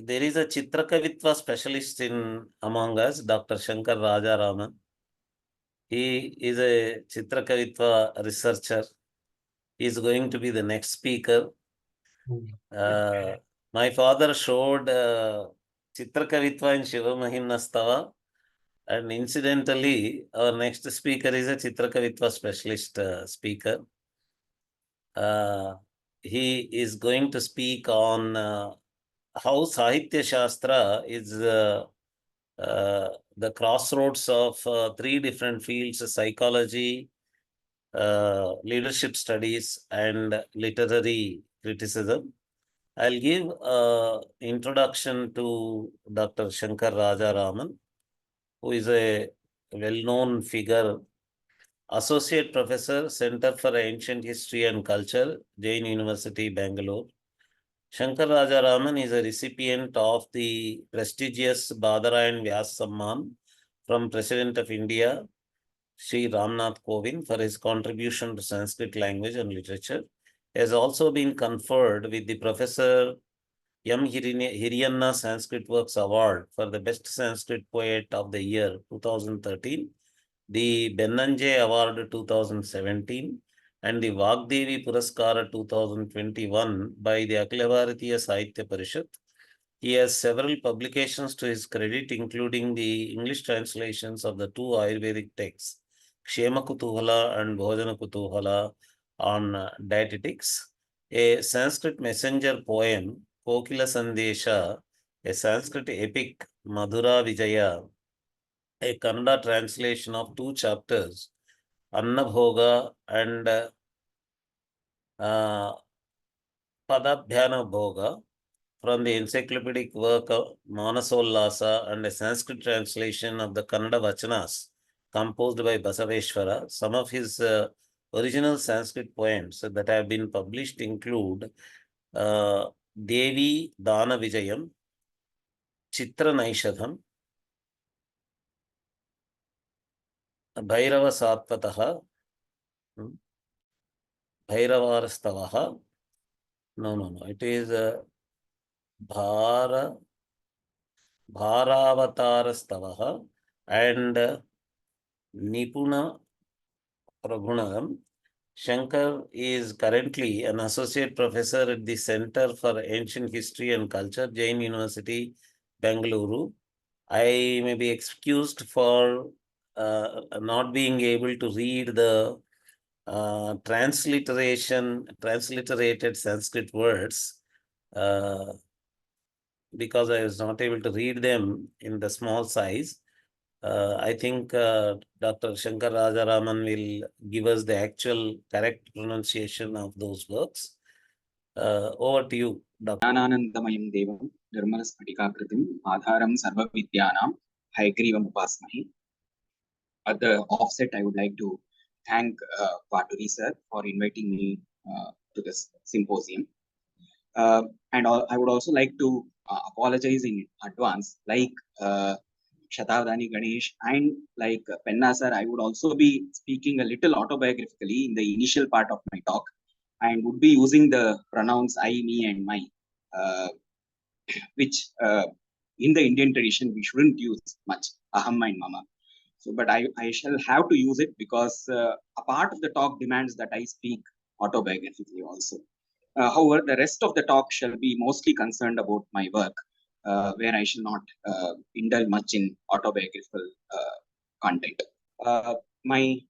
there is a Chitrakavitva specialist among us, Dr. Shankar Rajaraman. He is a Chitrakavitva researcher. He is going to be the next speaker. My father showed Chitrakavitva in Shivamahimnastava, and incidentally, our next speaker is a Chitrakavitva specialist speaker. He is going to speak on how Sahitya Shastra is the crossroads of three different fields: psychology, leadership studies, and literary criticism. I'll give an introduction to Dr. Shankar Rajaraman, who is a well-known figure, Associate Professor, Center for Ancient History and Culture, Jain University, Bengaluru. Shankar Rajaraman is a recipient of the prestigious Badarayan Vyas Samman from President of India, Shri Ramnath Kovind, for his contribution to Sanskrit language and literature. He has also been conferred with the Professor M. Hiriyanna Sanskrit Works Award for the Best Sanskrit Poet of the Year 2013, the Bannanje Award 2017, and the Vagdevi Puraskara 2021 by the Akhila Bharatiya Sahitya Parishad. He has several publications to his credit, including the English translations of the two Ayurvedic texts, Kṣemakutūhala and Bhojanakutūhala on dietetics, a Sanskrit Messenger poem, Kokila Sandeśa, a Sanskrit epic, Madhurā Vijaya, a Kannada translation of two chapters, Annabhoga and Pādābhyaṅgabhoga, from the encyclopaedic work of Mānasollāsa, and a Sanskrit translation of the Kannada vacana-s composed by Basaveshwara. Some of his original Sanskrit poems that have been published include Devīdānavīyam, Citranaiṣadham, Bhārāvatārastavaḥ, Bhārāvatārastavaḥ. No. It is Bhārāvatārastavaḥ and Nipuṇaprāghuṇakam. Shankar is currently an associate professor at the Center for Ancient History and Culture, Jain University, Bengaluru. I may be excused for not being able to read the transliterated Sanskrit words because I was not able to read them in the small size. I think Dr. Shankar Rajaraman will give us the actual correct pronunciation of those works. Over to you, Dr. Jnanānandamayam devam nirmalasphatikākritim ādhāram sarvavidyanām hayagrivam upasmahe. At the offset, I would like to thank Badarayan sir for inviting me to this symposium. And I would also like to apologize in advance, like Shatabdani Ganesh and like Penna sir, I would also be speaking a little autobiographically in the initial part of my talk and would be using the pronouns I, me and my, which in the Indian tradition we shouldn't use much, aham and mama. So, but I shall have to use it because a part of the talk demands that I speak autobiographically also. However, the rest of the talk shall be mostly concerned about my work, where I shall not indulge much in autobiographical content. My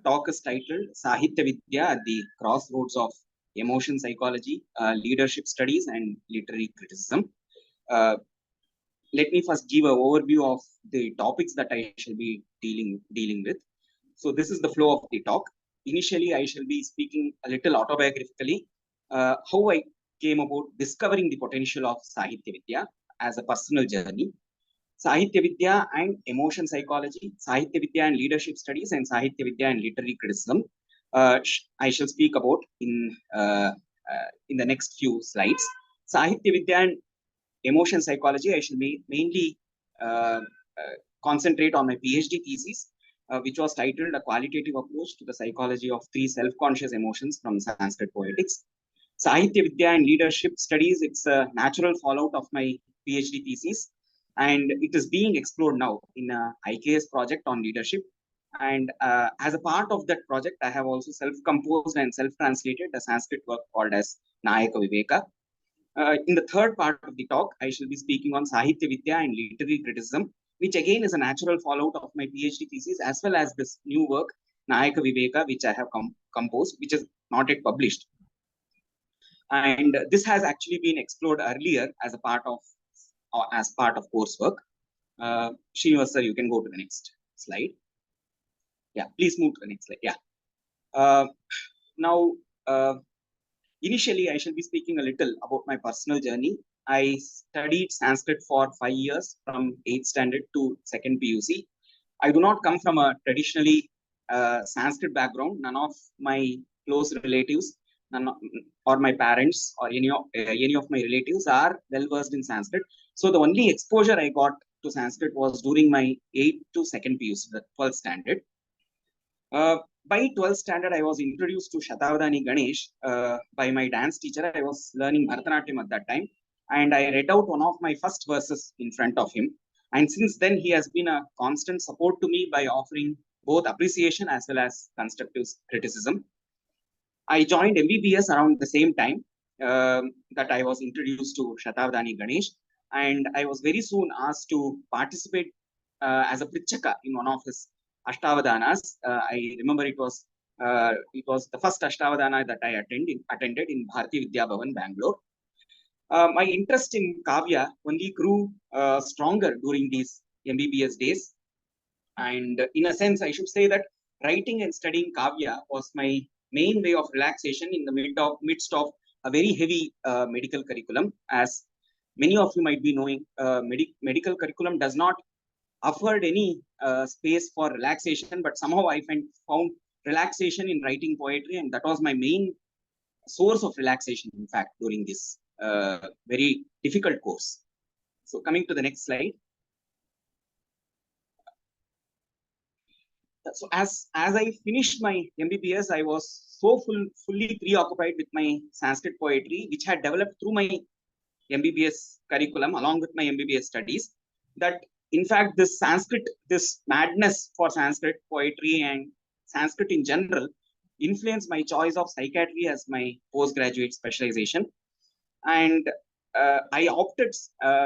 talk is titled Sāhityavidyā at the Crossroads of Emotion Psychology, Leadership Studies and Literary Criticism. Let me first give an overview of the topics that I shall be dealing with. So this is the flow of the talk. Initially, I shall be speaking a little autobiographically, how I came about discovering the potential of Sāhityavidyā as a personal journey, Sāhityavidyā and emotion psychology, Sāhityavidyā and leadership studies, and Sāhityavidyā and literary criticism. I shall speak about in the next few slides. Sāhityavidyā and emotion psychology, I shall mainly concentrate on my PhD thesis, which was titled A Qualitative Approach to the Psychology of Three Self-Conscious Emotions from Sanskrit Poetics. Sāhityavidyā and leadership studies, it's a natural fallout of my PhD thesis, and it is being explored now in a IKS project on leadership. And as a part of that project, I have also self-composed and self-translated a Sanskrit work called as Nayaka Viveka. In the third part of the talk, I shall be speaking on Sāhityavidyā and literary criticism, which again is a natural fallout of my PhD thesis, as well as this new work, Nayaka Viveka, which I have composed, which is not yet published. And this has actually been explored earlier as a part of coursework. Srinivas sir, you can go to the next slide. Yeah, please move to the next slide. Yeah. Now, initially, I shall be speaking a little about my personal journey. I studied Sanskrit for 5 years from 8th standard to 2nd PUC. I do not come from a traditionally Sanskrit background. None of my close relatives, or my parents, or any of my relatives are well versed in Sanskrit. So the only exposure I got to Sanskrit was during my 8th to 2nd PUC, the 12th standard. By 12th standard, I was introduced to Shatabdani Ganesh by my dance teacher. I was learning Bharatanatyam at that time, and I read out one of my first verses in front of him. And since then, he has been a constant support to me by offering both appreciation as well as constructive criticism. I joined MBBS around the same time that I was introduced to Shatabdani Ganesh, and I was very soon asked to participate as a Prichaka in one of his Ashtavadanas. I remember it was the first Ashtavadana that I attended in Bharatiya Vidya Bhavan, Bangalore. My interest in Kavya only grew stronger during these MBBS days. And in a sense, I should say that writing and studying Kavya was my main way of relaxation in the midst of a very heavy medical curriculum. As many of you might be knowing, medical curriculum does not offered any space for relaxation, but somehow I found relaxation in writing poetry, and that was my main source of relaxation, in fact, during this very difficult course. So coming to the next slide. So as I finished my MBBS, I was so fully preoccupied with my Sanskrit poetry, which had developed through my MBBS curriculum along with my MBBS studies, that in fact, this madness for Sanskrit poetry and Sanskrit in general influenced my choice of psychiatry as my postgraduate specialization. And I opted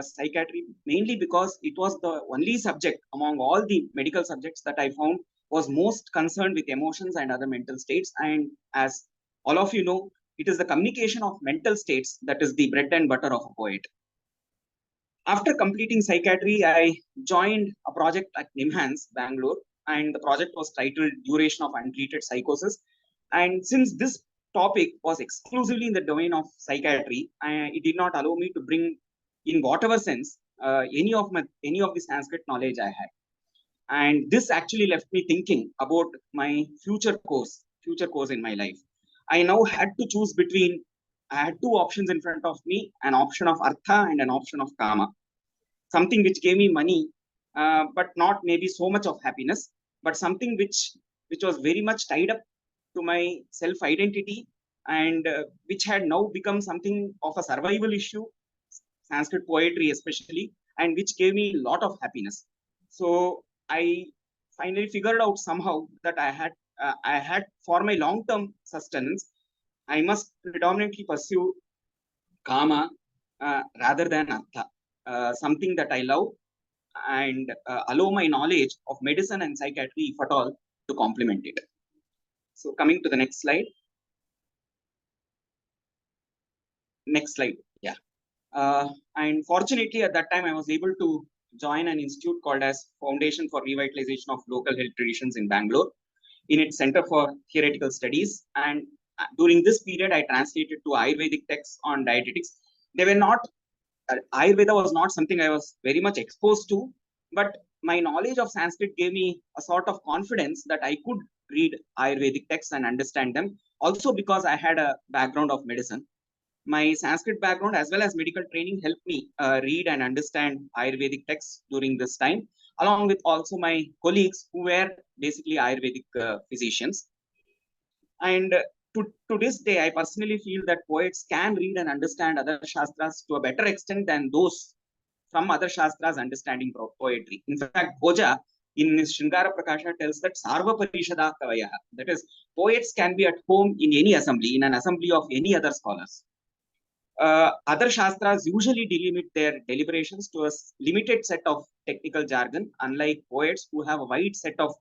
psychiatry mainly because it was the only subject among all the medical subjects that I found was most concerned with emotions and other mental states. And as all of you know, it is the communication of mental states that is the bread and butter of a poet. After completing psychiatry, I joined a project at NIMHANS, Bangalore, and the project was titled Duration of Untreated Psychosis. And since this topic was exclusively in the domain of psychiatry, it did not allow me to bring, in whatever sense, any of the Sanskrit knowledge I had. And this actually left me thinking about my future course in my life. I now had to choose between, I had two options in front of me, an option of Artha and an option of Kama. Something which gave me money, but not maybe so much of happiness, but something which was very much tied up to my self-identity, and which had now become something of a survival issue, Sanskrit poetry especially, and which gave me a lot of happiness. So I finally figured out somehow that I had for my long-term sustenance, I must predominantly pursue Kama rather than Artha, something that I love, and allow my knowledge of medicine and psychiatry, if at all, to complement it. So coming to the next slide. Next slide. Yeah. And fortunately, at that time, I was able to join an institute called as Foundation for Revitalization of Local Health Traditions in Bangalore, in its Center for Theoretical Studies. And during this period, I translated to Ayurvedic texts on dietetics. They were not, Ayurveda was not something I was very much exposed to, but my knowledge of Sanskrit gave me a sort of confidence that I could read Ayurvedic texts and understand them. Also because I had a background of medicine. My Sanskrit background as well as medical training helped me read and understand Ayurvedic texts during this time, along with also my colleagues who were basically Ayurvedic physicians. And to this day, I personally feel that poets can read and understand other Shastras to a better extent than those from other Shastras understanding poetry. In fact, Bhoja in his Shringara Prakasha tells that Sarva Parishada Kavaya, that is, poets can be at home in any assembly, in an assembly of any other scholars. Other Shastras usually delimit their deliberations to a limited set of technical jargon, unlike poets who have a wide set of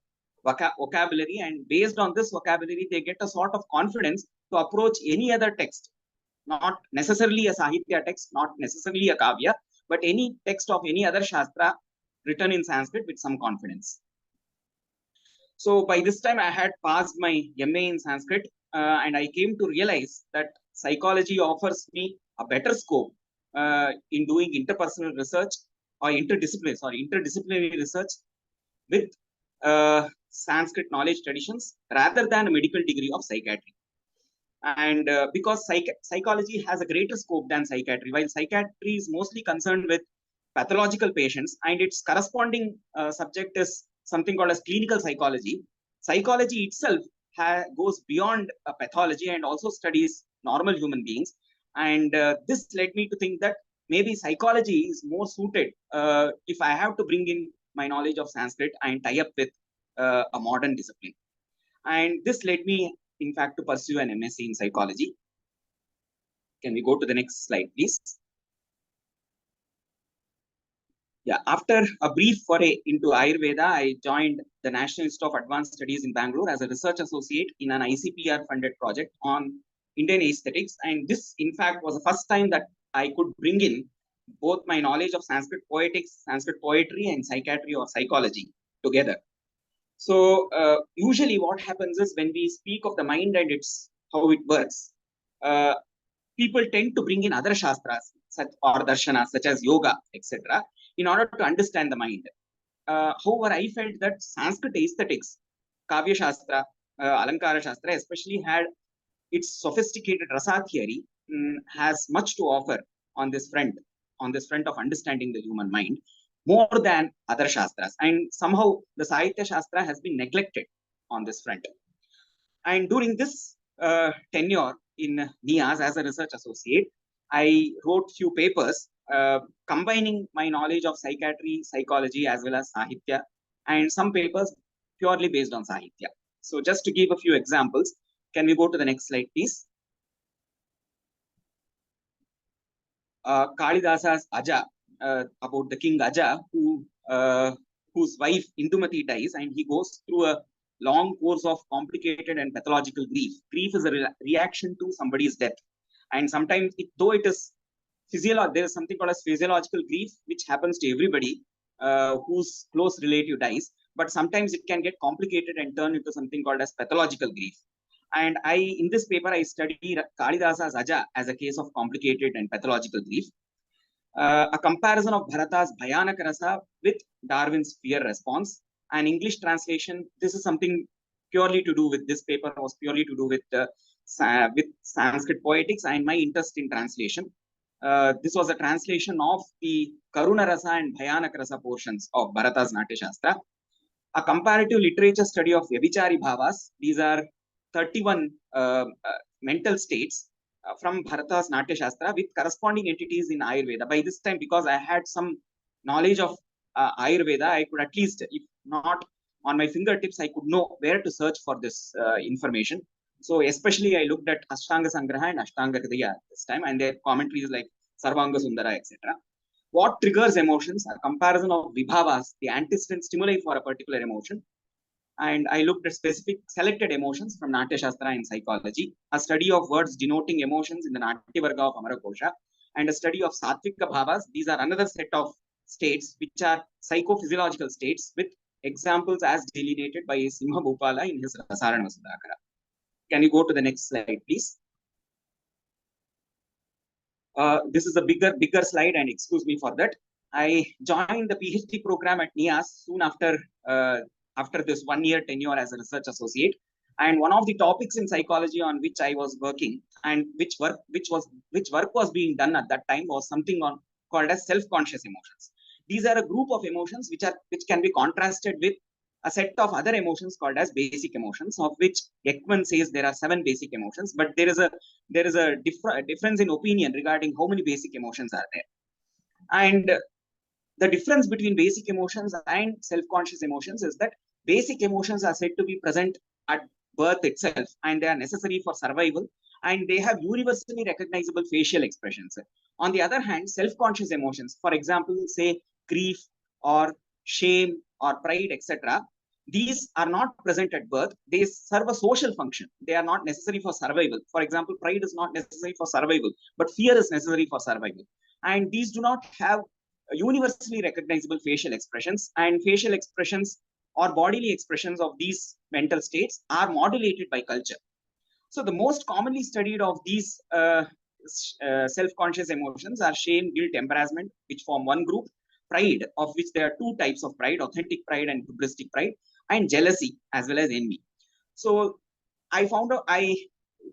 vocabulary, and based on this vocabulary, they get a sort of confidence to approach any other text, not necessarily a Sahitya text, not necessarily a Kavya, but any text of any other Shastra written in Sanskrit with some confidence. So by this time, I had passed my MA in Sanskrit, and I came to realize that psychology offers me a better scope in doing interpersonal research or interdisciplinary research with Sanskrit knowledge traditions rather than a medical degree of psychiatry. And because psychology has a greater scope than psychiatry, while psychiatry is mostly concerned with pathological patients and its corresponding subject is something called as clinical psychology, psychology itself goes beyond pathology and also studies normal human beings. And this led me to think that maybe psychology is more suited if I have to bring in my knowledge of Sanskrit and tie up with a modern discipline. And this led me, in fact, to pursue an MSc in psychology. Can we go to the next slide, please? Yeah, after a brief foray into Ayurveda, I joined the National Institute of Advanced Studies in Bangalore as a research associate in an ICPR-funded project on Indian aesthetics. And this, in fact, was the first time that I could bring in both my knowledge of Sanskrit poetics, Sanskrit poetry, and psychiatry or psychology together. So usually what happens is when we speak of the mind and how it works, people tend to bring in other Shastras or darshanas such as yoga, etc., in order to understand the mind. However, I felt that Sanskrit aesthetics, Kavya Shastra, Alankara Shastra, especially had its sophisticated rasa theory, has much to offer on this front of understanding the human mind, more than other Shastras. And somehow the Sahitya Shastra has been neglected on this front. And during this tenure in NIAS as a research associate, I wrote few papers combining my knowledge of psychiatry, psychology, as well as Sahitya, and some papers purely based on Sahitya. So just to give a few examples, can we go to the next slide, please? Kalidasa's Aja, about the king Aja, whose wife Indumati dies, and he goes through a long course of complicated and pathological grief. Grief is a reaction to somebody's death. And sometimes, though it is physiological, there is something called as physiological grief, which happens to everybody whose close relative dies. But sometimes it can get complicated and turn into something called as pathological grief. And in this paper, I studied Kalidasa's Aja as a case of complicated and pathological grief. A comparison of Bharata's Bhayanaka Rasa with Darwin's fear response. An English translation, this is something purely to do with, this paper was purely to do with Sanskrit poetics and my interest in translation. This was a translation of the Karuna Rasa and Bhayanaka Rasa portions of Bharata's Natya Shastra. A comparative literature study of Vyabhichari Bhavas. These are 31 mental states from Bharata's Natya Shastra with corresponding entities in Ayurveda. By this time, because I had some knowledge of Ayurveda, I could at least, if not on my fingertips, I could know where to search for this information. So especially I looked at Ashtanga Sangraha and Ashtanga Hridaya this time, and their commentaries like Sarvanga Sundara, etc. What triggers emotions? A comparison of Vibhavas, the antecedent stimuli for a particular emotion. And I looked at specific selected emotions from Natya Shastra and psychology, a study of words denoting emotions in the Natya Varga of Amarakosha, and a study of Sattvika Bhavas. These are another set of states which are psychophysiological states with examples as delineated by Simha Bhupala in his Rasarana Sudhakara. Can you go to the next slide, please? This is a bigger slide, and excuse me for that. I joined the PhD program at NIAS soon after this 1 year tenure as a research associate. And one of the topics in psychology on which I was working and which work was being done at that time was something called as self-conscious emotions. These are a group of emotions which can be contrasted with a set of other emotions called as basic emotions, of which Ekman says there are 7 basic emotions, but there is a difference in opinion regarding how many basic emotions are there. And The difference between basic emotions and self-conscious emotions is that basic emotions are said to be present at birth itself, and they are necessary for survival, and they have universally recognizable facial expressions. On the other hand, self-conscious emotions, for example, say grief or shame or pride, etc., these are not present at birth. They serve a social function. They are not necessary for survival. For example, pride is not necessary for survival, but fear is necessary for survival. And these do not have universally recognizable facial expressions, and facial expressions or bodily expressions of these mental states are modulated by culture. So the most commonly studied of these self-conscious emotions are shame, guilt, embarrassment, which form one group; pride, of which there are two types of pride: authentic pride and hubristic pride; and jealousy as well as envy. So I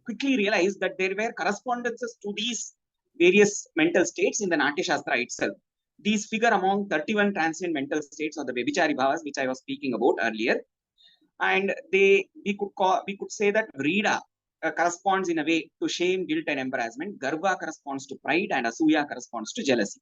quickly realized that there were correspondences to these various mental states in the Natya Shastra itself. These figure among 31 transient mental states, or the Vyabhichari bhavas, which I was speaking about earlier. And we could say that Vrida corresponds in a way to shame, guilt, and embarrassment. Garva corresponds to pride, and Asuya corresponds to jealousy.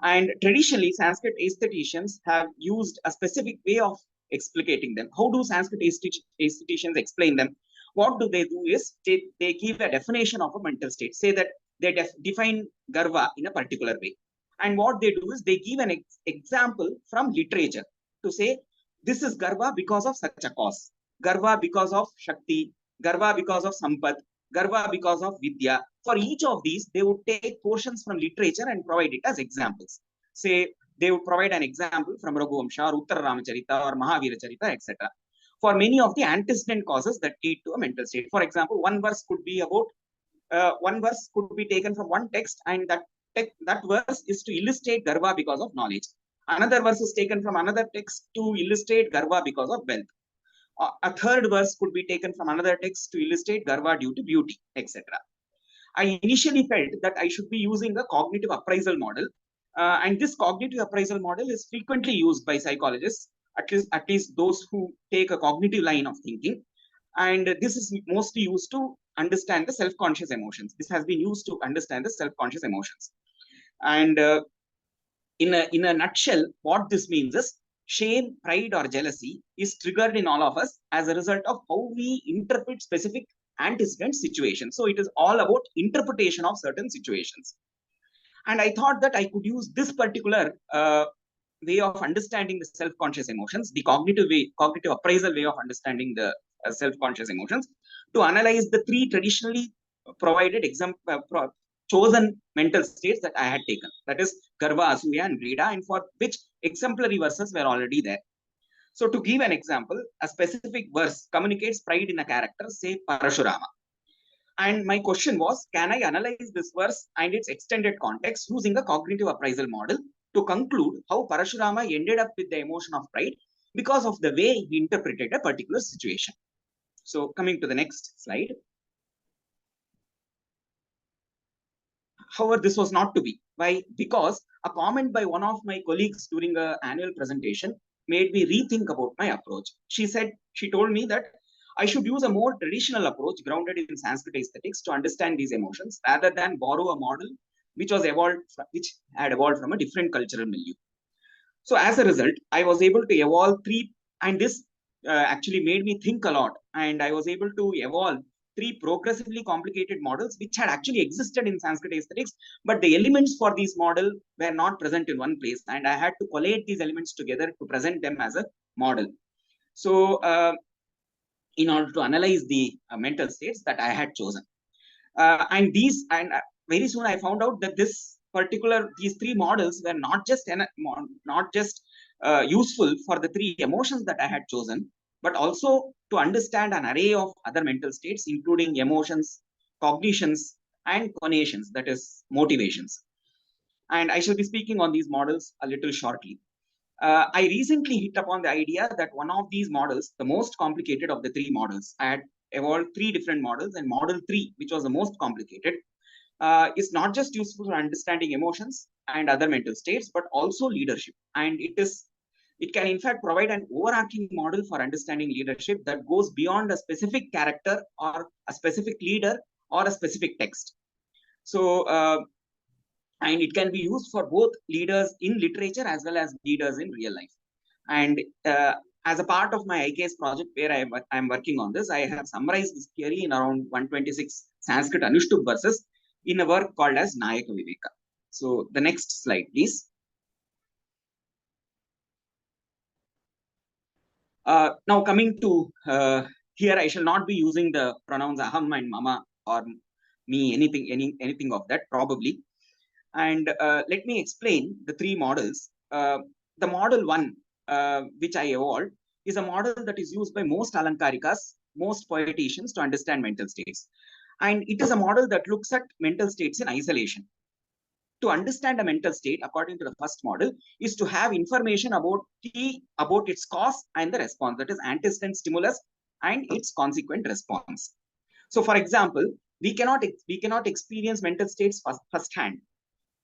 And traditionally, Sanskrit aestheticians have used a specific way of explicating them. How do Sanskrit aestheticians explain them? What do they do is they give a definition of a mental state. Say that they define Garva in a particular way. And what they do is they give an example from literature to say, this is Garva because of such a cause. Garva because of Shakti. Garva because of Sampat. Garva because of Vidya. For each of these, they would take portions from literature and provide it as examples. Say, they would provide an example from Raghuvamsha or Uttara Ramacharita or Mahavira Charita, etc. For many of the antecedent causes that lead to a mental state. For example, one verse could be taken from one text, and that verse is to illustrate Garva because of knowledge. Another verse is taken from another text to illustrate Garva because of wealth. A third verse could be taken from another text to illustrate Garva due to beauty, etc. I initially felt that I should be using a cognitive appraisal model. And this cognitive appraisal model is frequently used by psychologists, at least those who take a cognitive line of thinking. And this is mostly used to understand the self-conscious emotions. This has been used to understand the self-conscious emotions. And in a nutshell, what this means is shame, pride, or jealousy is triggered in all of us as a result of how we interpret specific antecedent situations. So it is all about interpretation of certain situations. And I thought that I could use this particular way of understanding the self-conscious emotions, the cognitive appraisal way of understanding the self-conscious emotions, to analyze the three traditionally provided chosen mental states that I had taken. That is Garva, Asuya, and Vrida, and for which exemplary verses were already there. So to give an example, a specific verse communicates pride in a character, say Parashurama. And my question was, can I analyze this verse and its extended context using a cognitive appraisal model to conclude how Parashurama ended up with the emotion of pride because of the way he interpreted a particular situation? So coming to the next slide. However, this was not to be. Why? Because a comment by one of my colleagues during an annual presentation made me rethink about my approach. She told me that I should use a more traditional approach grounded in Sanskrit aesthetics to understand these emotions rather than borrow a model which had evolved from a different cultural milieu. So as a result, I was able to evolve three, and this actually made me think a lot. And I was able to evolve three progressively complicated models which had actually existed in Sanskrit aesthetics, but the elements for these model were not present in one place. And I had to collate these elements together to present them as a model. So in order to analyze the mental states that I had chosen. And very soon I found out that these three models were not just useful for the three emotions that I had chosen, but also to understand an array of other mental states, including emotions, cognitions, and conations, that is motivations. And I shall be speaking on these models a little shortly. I recently hit upon the idea that one of these models, the most complicated of the three models, I had evolved three different models, and model 3, which was the most complicated, is not just useful for understanding emotions and other mental states, but also leadership. And it can in fact provide an overarching model for understanding leadership that goes beyond a specific character or a specific leader or a specific text. So And it can be used for both leaders in literature as well as leaders in real life. And as a part of my IKS project where I'm working on this, I have summarized this theory in around 126 Sanskrit Anushtup verses in a work called as Nayaka Viveka. So the next slide, please. Now coming to here, I shall not be using the pronouns aham and mama or me, anything of that probably. And let me explain the three models. The model one, which I evolved, is a model that is used by most alankarikas, most poeticians to understand mental states. And it is a model that looks at mental states in isolation. To understand a mental state, according to the first model, is to have information about its cause and the response, that is antecedent stimulus and its consequent response. So, for example, we cannot experience mental states firsthand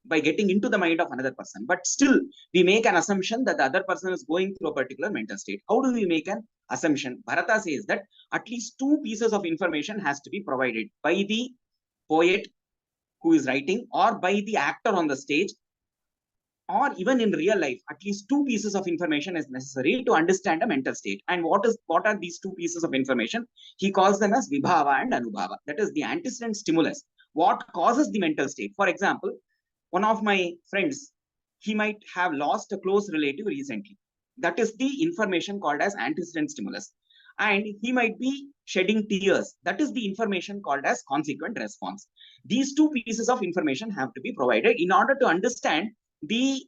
by getting into the mind of another person, but still we make an assumption that the other person is going through a particular mental state. How do we make an assumption? Bharata says that at least two pieces of information has to be provided by the poet who is writing, or by the actor on the stage, or even in real life. At least two pieces of information is necessary to understand a mental state. And what are these two pieces of information? He calls them as vibhava and anubhava. That is the antecedent stimulus. What causes the mental state? For example, one of my friends, he might have lost a close relative recently. That is the information called as antecedent stimulus. And he might be shedding tears. That is the information called as consequent response. These two pieces of information have to be provided in order to understand the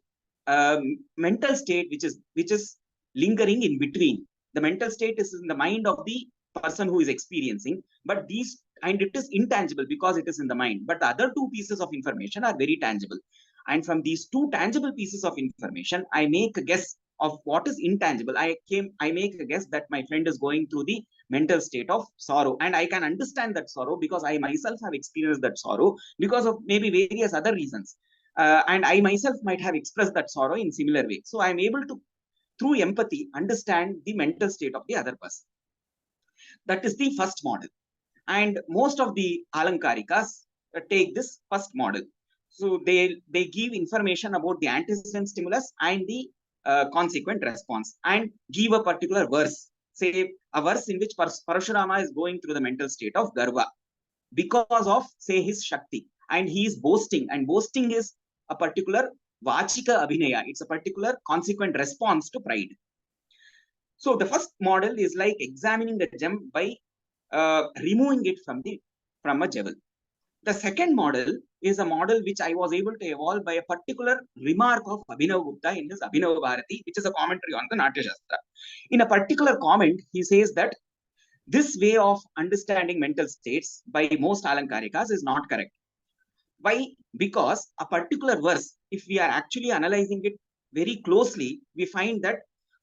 mental state which is lingering in between. The mental state is in the mind of the person who is experiencing, but and it is intangible because it is in the mind. But the other two pieces of information are very tangible. And from these two tangible pieces of information, I make a guess of what is intangible. I make a guess that my friend is going through the mental state of sorrow, and I can understand that sorrow because I myself have experienced that sorrow because of maybe various other reasons. And I myself might have expressed that sorrow in similar way. So I am able to, through empathy, understand the mental state of the other person. That is the first model. And most of the alankarikas take this first model. So they give information about the antecedent stimulus and the consequent response, and give a particular verse, say a verse in which Parashurama is going through the mental state of garva because of, say, his Shakti, and he is boasting, and boasting is a particular vachika abhinaya. It's a particular consequent response to pride. So the first model is like examining the gem by removing it from a jewel. The second model is a model which I was able to evolve by a particular remark of Abhinavagupta in his Abhinava Bharati, which is a commentary on the Natya Shastra. In a particular comment, he says that this way of understanding mental states by most alankarikas is not correct. Why? Because a particular verse, if we are actually analyzing it very closely, we find that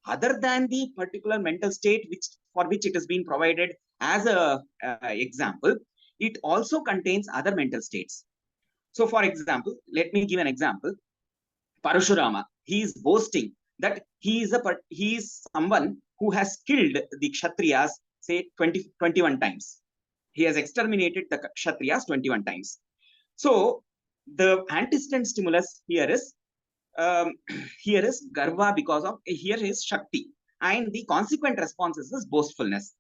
other than the particular mental state for which it has been provided as a example, it also contains other mental states. So, for example, let me give an example. Parashurama, he is boasting that he is someone who has killed the Kshatriyas, say 21 times. He has exterminated the Kshatriyas 21 times. So the antecedent stimulus here is garva because of here is Shakti, and the consequent response is boastfulness.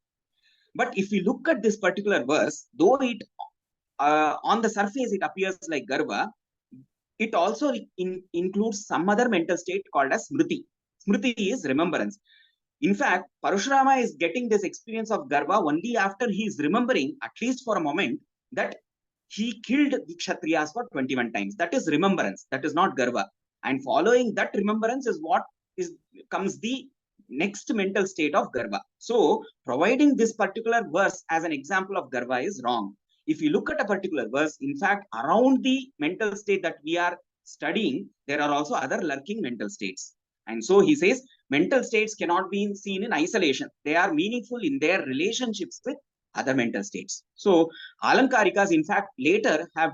But if we look at this particular verse, though it on the surface it appears like garva, it also includes some other mental state called as smriti. Smriti is remembrance. In fact, Parashurama is getting this experience of garva only after he is remembering, at least for a moment, that he killed the Kshatriyas for 21 times. That is remembrance. That is not garva. And following that remembrance is what comes the next mental state of garva. So, providing this particular verse as an example of garva is wrong. If you look at a particular verse, in fact, around the mental state that we are studying, there are also other lurking mental states. And so he says, mental states cannot be seen in isolation. They are meaningful in their relationships with other mental states. So alankarikas, in fact, later have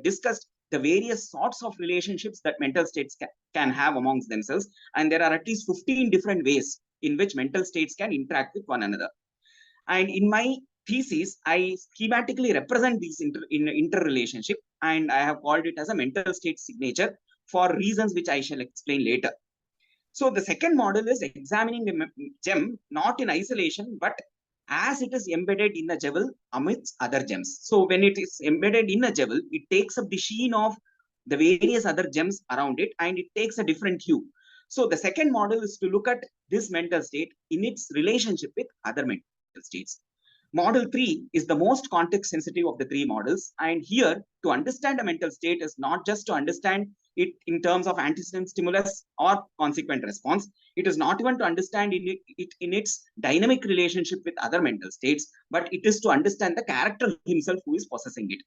discussed the various sorts of relationships that mental states can have amongst themselves. And there are at least 15 different ways in which mental states can interact with one another. And in my thesis, I schematically represent these interrelationship, and I have called it as a mental state signature for reasons which I shall explain later. So the second model is examining the gem not in isolation, but as it is embedded in a jewel amidst other gems. So when it is embedded in a jewel, it takes up the sheen of the various other gems around it, and it takes a different hue. So the second model is to look at this mental state in its relationship with other mental states. Model 3 is the most context sensitive of the three models. And here, to understand a mental state is not just to understand it in terms of antecedent stimulus or consequent response. It is not even to understand it in its dynamic relationship with other mental states, but it is to understand the character himself who is possessing it,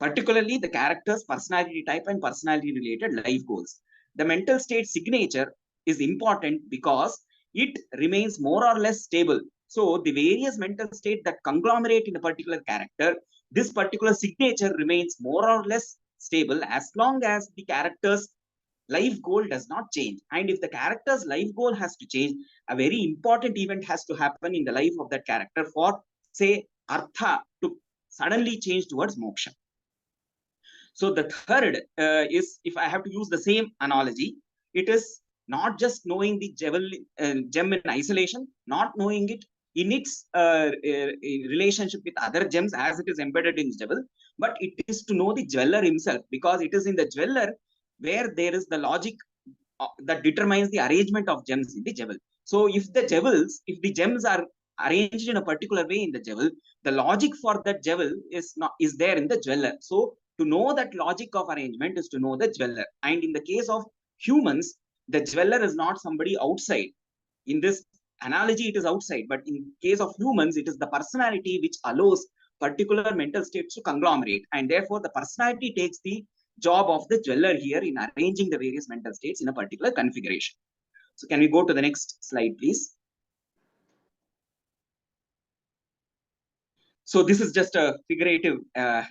particularly the character's personality type and personality related life goals. The mental state signature is important because it remains more or less stable. So the various mental states that conglomerate in a particular character, this particular signature remains more or less stable as long as the character's life goal does not change. And if the character's life goal has to change, a very important event has to happen in the life of that character for, say, artha to suddenly change towards moksha. So the third is, if I have to use the same analogy, it is not just knowing the gem in isolation, not knowing it in its relationship with other gems as it is embedded in jewel, but it is to know the jeweler himself, because it is in the jeweler where there is the logic that determines the arrangement of gems in the jewel. So if the gems are arranged in a particular way in the jewel, the logic for that jewel is there in the jeweler. So to know that logic of arrangement is to know the jeweler. And in the case of humans, the jeweler is not somebody outside. In this analogy, it is outside, but in case of humans, it is the personality which allows particular mental states to conglomerate, and therefore the personality takes the job of the jeweler here in arranging the various mental states in a particular configuration. So can we go to the next slide, please? So this is just a figurative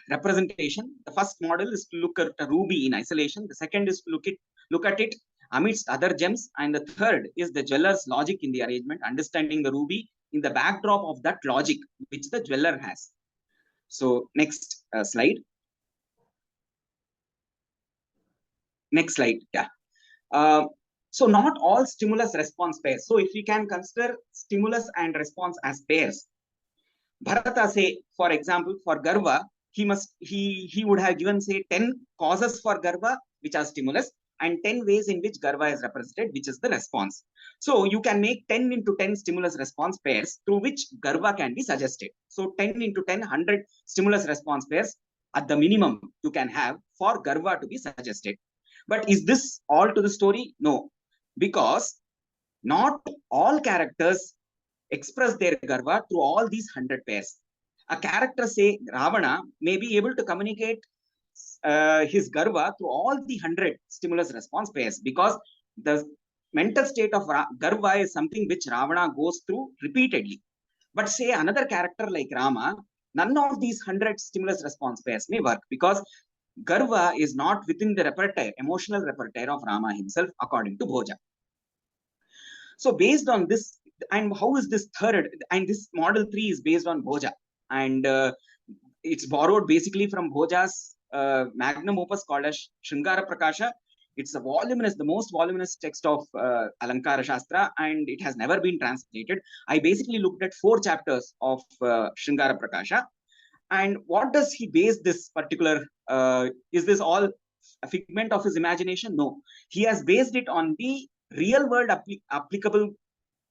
representation. The first model is to look at a ruby in isolation. The second is to look at it amidst other gems. And the third is the jeweler's logic in the arrangement, understanding the ruby in the backdrop of that logic which the jeweler has. So next slide. Next slide, yeah. So not all stimulus response pairs. So if we can consider stimulus and response as pairs, Bharata, say, for example, for Garva, he would have given, say, 10 causes for Garva, which are stimulus, and 10 ways in which Garva is represented, which is the response. So you can make 10 into 10 stimulus response pairs through which Garva can be suggested. So 10 into 10, 100 stimulus response pairs at the minimum you can have for Garva to be suggested. But is this all to the story? No, because not all characters express their Garva through all these 100 pairs. A character, say Ravana, may be able to communicate his Garva through all the 100 stimulus response pairs, because the mental state of Garva is something which Ravana goes through repeatedly. But say another character like Rama, none of these 100 stimulus response pairs may work, because Garva is not within the repertoire, emotional repertoire of Rama himself, according to Bhoja. So based on this, and how is this third, and this model 3 is based on Bhoja, and it's borrowed basically from Bhoja's magnum opus called as Sringara Prakasha. It's the most voluminous text of Alankara Shastra, and it has never been translated. I basically looked at 4 chapters of Sringara Prakasha. And what does he base this particular, is this all a figment of his imagination? No, he has based it on the real world applicable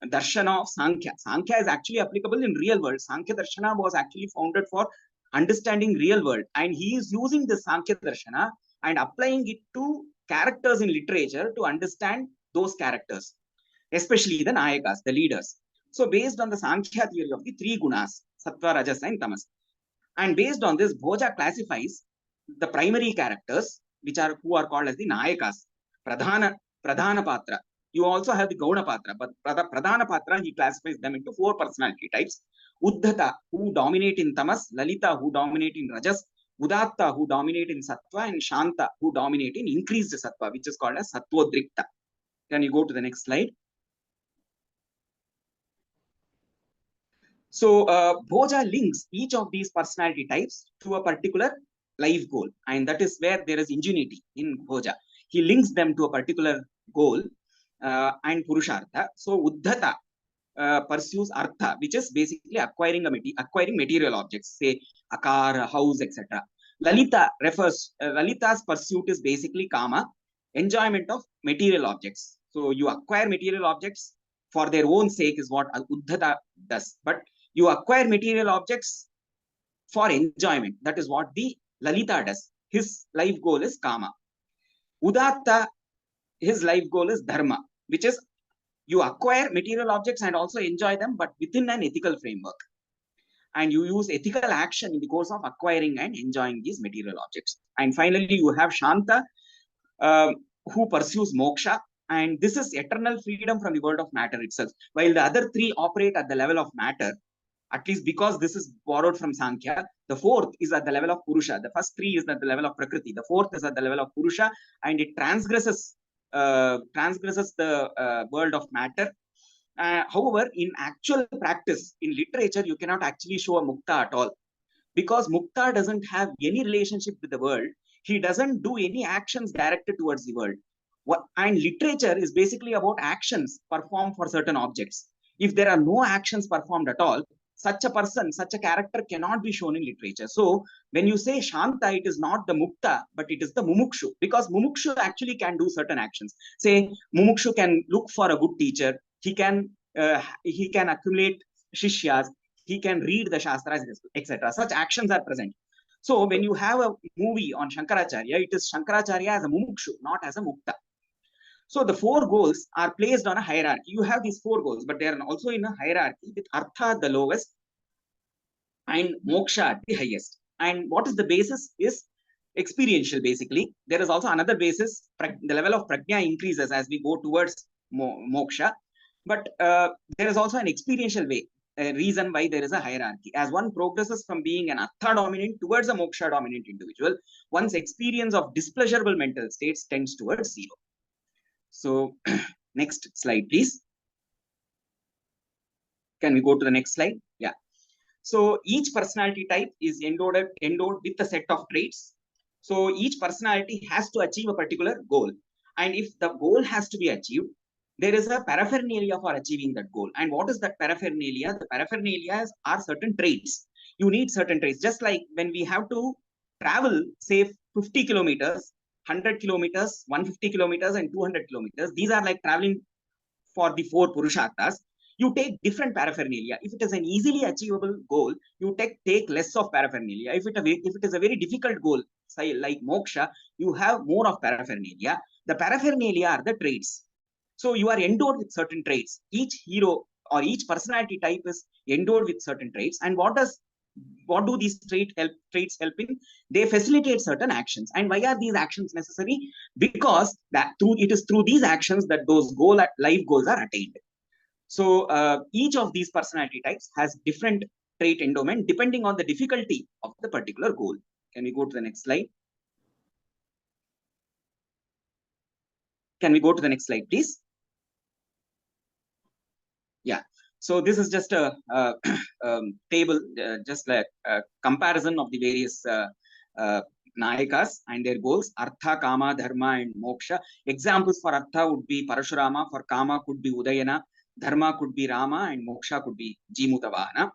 darshana of Sankhya. Sankhya is actually applicable in real world. Sankhya darshana was actually founded for understanding real world, and he is using the Sankhya darshana and applying it to characters in literature to understand those characters, especially the nayakas, the leaders. So based on the Sankhya theory of the 3 gunas, sattva, rajas, and tamas, and based on this, Bhoja classifies the primary characters, who are called as the nayakas, pradhana patra. You also have the Gauna Patra, but Pradhana Patra, he classifies them into 4 personality types. Uddhata, who dominate in Tamas, Lalita, who dominate in Rajas, Udatta, who dominate in Sattva, and Shanta, who dominate in increased Sattva, which is called as Sattvodrikta. Can you go to the next slide? So Bhoja links each of these personality types to a particular life goal, and that is where there is ingenuity in Bhoja. He links them to a particular goal and Purushartha. So Uddhata pursues Artha, which is basically acquiring material objects, say a car, a house, etc. Lalita Lalita's pursuit is basically Kama, enjoyment of material objects. So you acquire material objects for their own sake is what Uddhata does. But you acquire material objects for enjoyment. That is what the Lalita does. His life goal is Kama. Udatta, his life goal is Dharma, which is you acquire material objects and also enjoy them, but within an ethical framework. And you use ethical action in the course of acquiring and enjoying these material objects. And finally, you have Shanta, who pursues moksha. And this is eternal freedom from the world of matter itself. While the other three operate at the level of matter, at least because this is borrowed from Sankhya, the fourth is at the level of Purusha. The first three is at the level of Prakriti. The fourth is at the level of Purusha, and it transgresses the world of matter. However, in actual practice, in literature, you cannot actually show a mukta at all, because mukta doesn't have any relationship with the world. He doesn't do any actions directed towards the world. And literature is basically about actions performed for certain objects. If there are no actions performed at all, such a person, such a character cannot be shown in literature. So when you say Shanta, it is not the Mukta, but it is the Mumukshu, because Mumukshu actually can do certain actions. Say Mumukshu can look for a good teacher. He can accumulate Shishyas. He can read the Shastras, etc. Such actions are present. So when you have a movie on Shankaracharya, it is Shankaracharya as a Mumukshu, not as a Mukta. So the four goals are placed on a hierarchy. You have these four goals, but they are also in a hierarchy with Artha the lowest and Moksha at the highest. And what is the basis is experiential, basically. There is also another basis. The level of Prajna increases as we go towards Moksha. But there is also an experiential way, a reason why there is a hierarchy. As one progresses from being an Artha dominant towards a Moksha dominant individual, one's experience of displeasurable mental states tends towards zero. So next slide, please. Can we go to the next slide? Yeah. So each personality type is endowed with a set of traits. So each personality has to achieve a particular goal. And if the goal has to be achieved, there is a paraphernalia for achieving that goal. And what is that paraphernalia? The paraphernalia are certain traits. You need certain traits. Just like when we have to travel, say 50 kilometers, 100 kilometers, 150 kilometers, and 200 kilometers. These are like traveling for the four Purusharthas. You take different paraphernalia. If it is an easily achievable goal, you take less of paraphernalia. If it is a very difficult goal, say like moksha, you have more of paraphernalia. The paraphernalia are the traits. So you are endowed with certain traits. Each hero or each personality type is endowed with certain traits. And what do these traits help in? They facilitate certain actions. And why are these actions necessary? Because it is through these actions that those life goals are attained. So each of these personality types has different trait endowment depending on the difficulty of the particular goal. Can we go to the next slide? Can we go to the next slide, please? Yeah. So this is just a table, just like a comparison of the various Nayakas and their goals: Artha, Kama, Dharma, and Moksha. Examples for Artha would be Parashurama, for Kama could be Udayana, Dharma could be Rama, and Moksha could be Jimutavahana.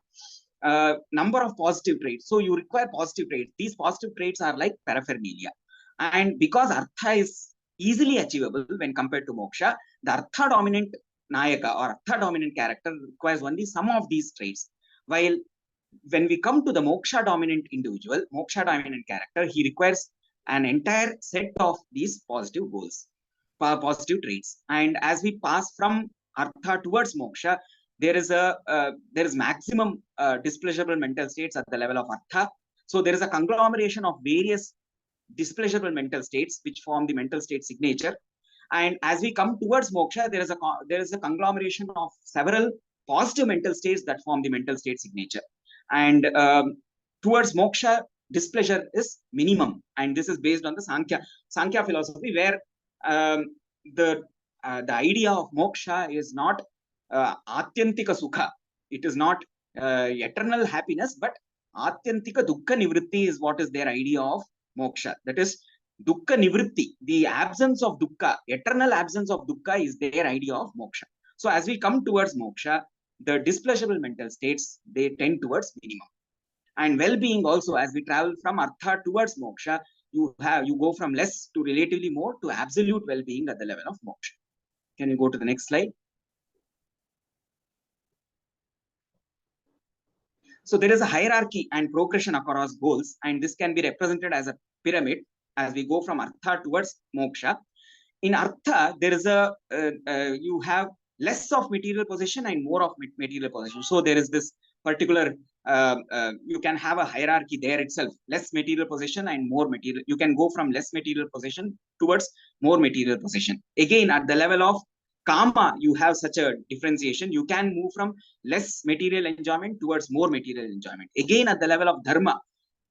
Number of positive traits. So you require positive traits. These positive traits are like paraphernalia. And because Artha is easily achievable when compared to Moksha, the Artha dominant Nayaka or Artha dominant character requires only some of these traits. While when we come to the Moksha dominant individual, Moksha dominant character, he requires an entire set of these positive goals, positive traits. And as we pass from Artha towards Moksha, there is maximum displeasurable mental states at the level of Artha. So there is a conglomeration of various displeasurable mental states which form the mental state signature. And as we come towards Moksha, there is a conglomeration of several positive mental states that form the mental state signature. And towards Moksha, displeasure is minimum. And this is based on the Sankhya philosophy, where the idea of Moksha is not Atyantika Sukha. It is not eternal happiness, but Atyantika Dukkha Nivritti is what is their idea of moksha. That is Dukkha Nivritti, the absence of Dukkha, eternal absence of Dukkha is their idea of moksha. So as we come towards moksha, the displeasurable mental states, they tend towards minimum. And well-being also, as we travel from artha towards moksha, you go from less to relatively more to absolute well-being at the level of moksha. Can you go to the next slide? So there is a hierarchy and progression across goals, and this can be represented as a pyramid as we go from artha towards moksha. In artha, there is you have less of material possession and more of material possession. So there is this particular, you can have a hierarchy there itself, less material possession and more material. You can go from less material possession towards more material possession. Again, at the level of Kama, you have such a differentiation. You can move from less material enjoyment towards more material enjoyment. Again, at the level of Dharma,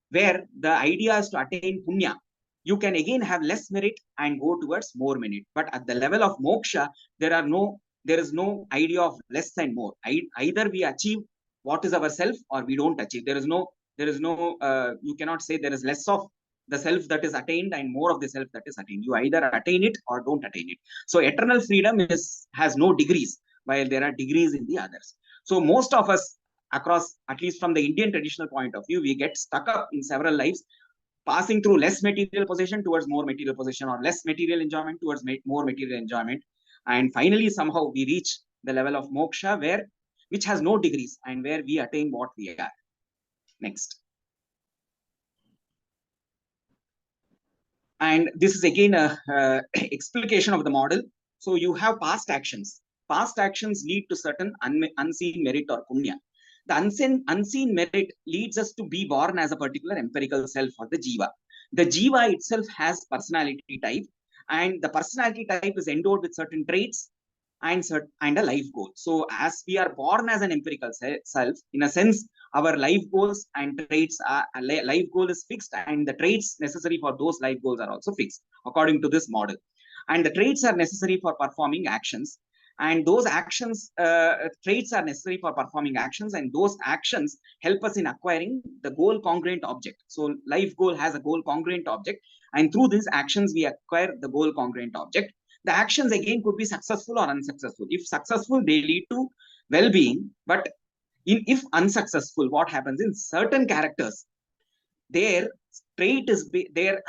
where the idea is to attain Punya, you can again have less merit and go towards more merit. But at the level of Moksha, there is no idea of less and more. Either we achieve what is our self or we don't achieve. You cannot say there is less of the self that is attained and more of the self that is attained. You either attain it or don't attain it. So eternal freedom has no degrees, while there are degrees in the others. So most of us across, at least from the Indian traditional point of view, we get stuck up in several lives, passing through less material possession towards more material possession, or less material enjoyment towards more material enjoyment. And finally, somehow we reach the level of moksha, which has no degrees and where we attain what we are. Next. And this is again a explication of the model. So you have past actions. Past actions lead to certain unseen merit or punya. The unseen merit leads us to be born as a particular empirical self or the jiva. The jiva itself has personality type, and the personality type is endowed with certain traits and a life goal. So as we are born as an empirical self, in a sense, our life goals and traits life goal is fixed, and the traits necessary for those life goals are also fixed according to this model. And the traits are necessary for performing actions, and those actions, traits are necessary for performing actions, and those actions help us in acquiring the goal congruent object. So life goal has a goal congruent object, and through these actions we acquire the goal congruent object. The actions again could be successful or unsuccessful. If successful, they lead to well-being, but if unsuccessful, what happens in certain characters, their